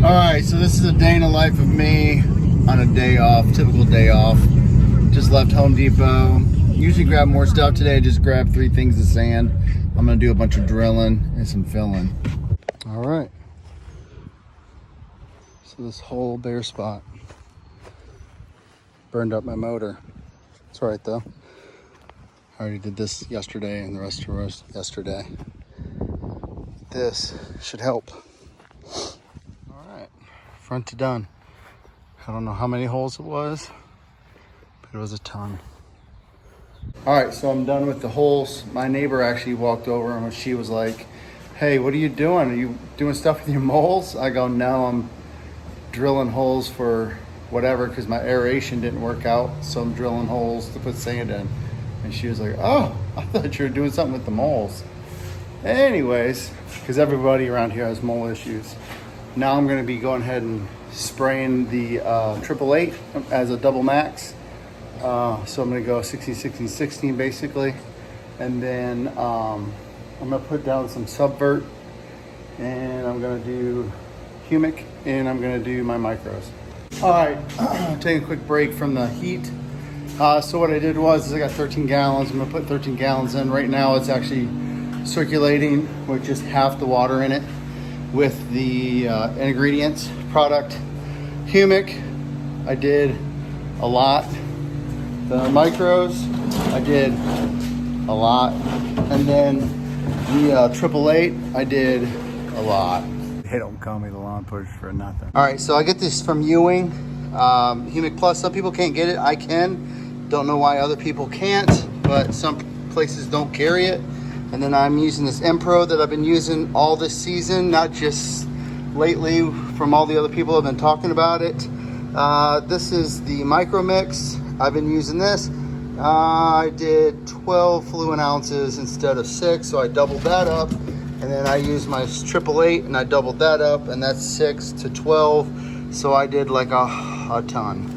Alright, so this is a day in the life of me on a day off, typical day off. Just left Home Depot. Usually grab more stuff. Today I just grabbed 3 things of sand. I'm gonna do a bunch of drilling and some filling. Alright. So this whole bare spot burned up my motor. It's alright though. I already did this yesterday and the rest was yesterday. This should help. Alright, front to done. I don't know how many holes it was, but it was a ton. Alright, so I'm done with the holes. My neighbor actually walked over and she was like, hey, what are you doing? Are you doing stuff with your moles? I go, no, I'm drilling holes for whatever because my aeration didn't work out. So I'm drilling holes to put sand in. And she was like, oh, I thought you were doing something with the moles. Anyways, because everybody around here has mole issues. Now I'm going to be going ahead and spraying the 888 as a double max. So I'm going to go 16, 16, 16 basically. And then I'm going to put down some subvert. And I'm going to do humic. And I'm going to do my micros. All right, taking a quick break from the heat. So what I did was I got 13 gallons. I'm gonna put 13 gallons in. Right now it's actually circulating with just half the water in it with the ingredients product. Humic, I did a lot. The micros, I did a lot. And then the 888, I did a lot. They don't call me the lawn push for nothing. All right, so I get this from Ewing, Humic Plus. Some people can't get it, I can. Don't know why other people can't, but some places don't carry it. And then I'm using this M-Pro that I've been using all this season, not just lately from all the other people who have been talking about it. This is the Micro Mix. I've been using this. I did 12 fluid ounces instead of 6, so I doubled that up. And then I used my 888 and I doubled that up, and that's 6 to 12. So I did like a ton.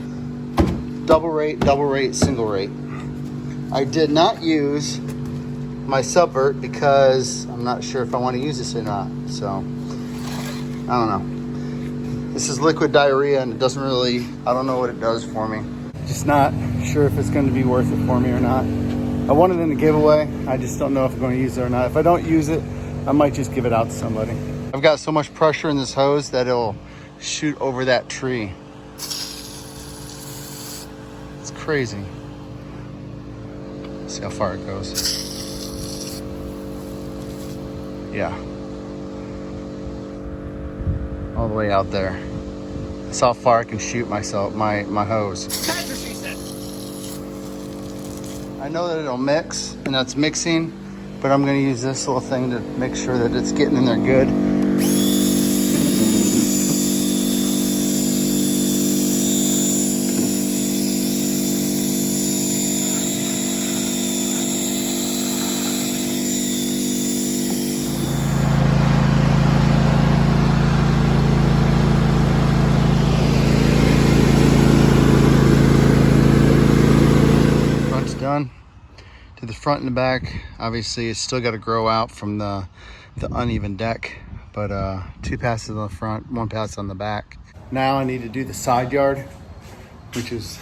Double rate, single rate. I did not use my subvert because I'm not sure if I want to use this or not. So, I don't know. This is liquid diarrhea and it doesn't really, I don't know what it does for me. Just not sure if it's going to be worth it for me or not. I wanted it in a giveaway. I just don't know if I'm going to use it or not. If I don't use it, I might just give it out to somebody. I've got so much pressure in this hose that it'll shoot over that tree. Crazy. See how far it goes. Yeah. All the way out there. That's how far I can shoot myself, my hose. That's what she said. I know that it'll mix, and that's mixing, but I'm gonna use this little thing to make sure that it's getting in there good. Done to the front and the back. Obviously it's still got to grow out from the uneven deck, but 2 passes on the front, 1 pass on the back. Now I need to do the side yard, which is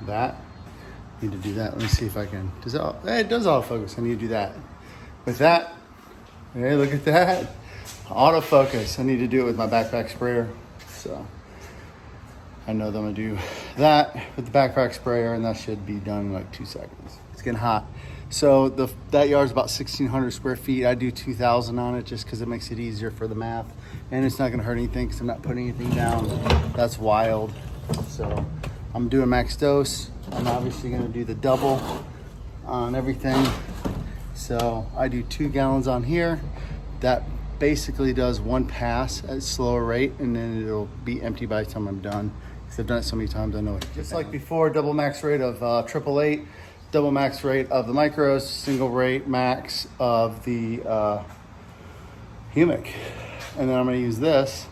that. I need to do that. Let me see if I can. Does it does autofocus. I need to do that. With that, hey, look at that. Autofocus. I need to do it with my backpack sprayer. So I know that I'm gonna do that with the backpack sprayer, and that should be done in like 2 seconds. It's getting hot. So that yard's about 1,600 square feet. I do 2,000 on it just because it makes it easier for the math, and it's not gonna hurt anything because I'm not putting anything down. That's wild. So I'm doing max dose. I'm obviously gonna do the double on everything. So I do 2 gallons on here. That basically does 1 pass at a slower rate, and then it'll be empty by the time I'm done. I've done it so many times, I know it. Just like before, double max rate of 888, double max rate of the micros, single rate max of the humic. And then I'm gonna use this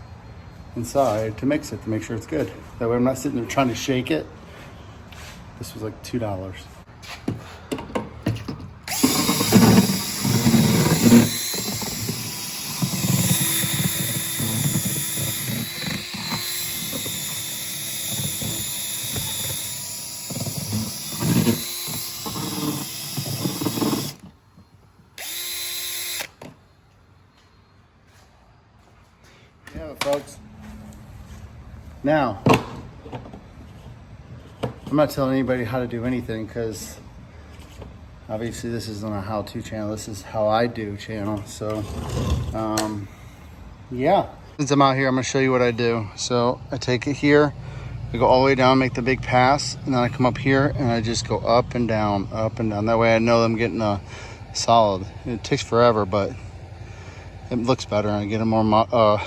inside to mix it, to make sure it's good. That way I'm not sitting there trying to shake it. This was like $2. folks. Now, I'm not telling anybody how to do anything because obviously this isn't a how-to channel. This is how I do channel. So, yeah. Since I'm out here, I'm gonna show you what I do. So I take it here, I go all the way down, make the big pass, and then I come up here and I just go up and down, up and down. That way I know I'm getting a solid. It takes forever, but it looks better. I get a more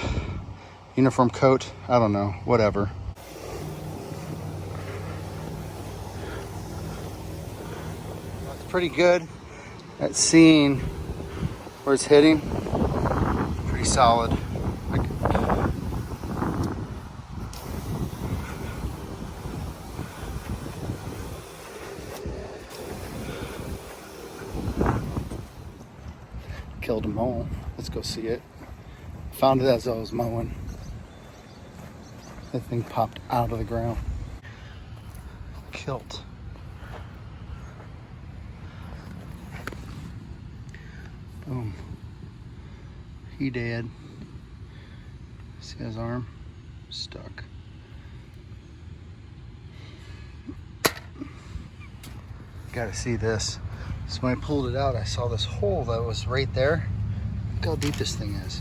uniform coat. I don't know, whatever. That's pretty good at seeing where it's hitting. Pretty solid. Killed them all. Let's go see it. Found it as I was mowing. That thing popped out of the ground. Killed. Boom. He dead. See his arm? Stuck. Gotta see this. So when I pulled it out, I saw this hole that was right there. Look how deep this thing is.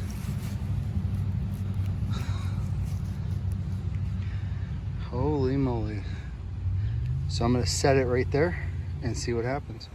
Holy moly. So I'm gonna set it right there and see what happens.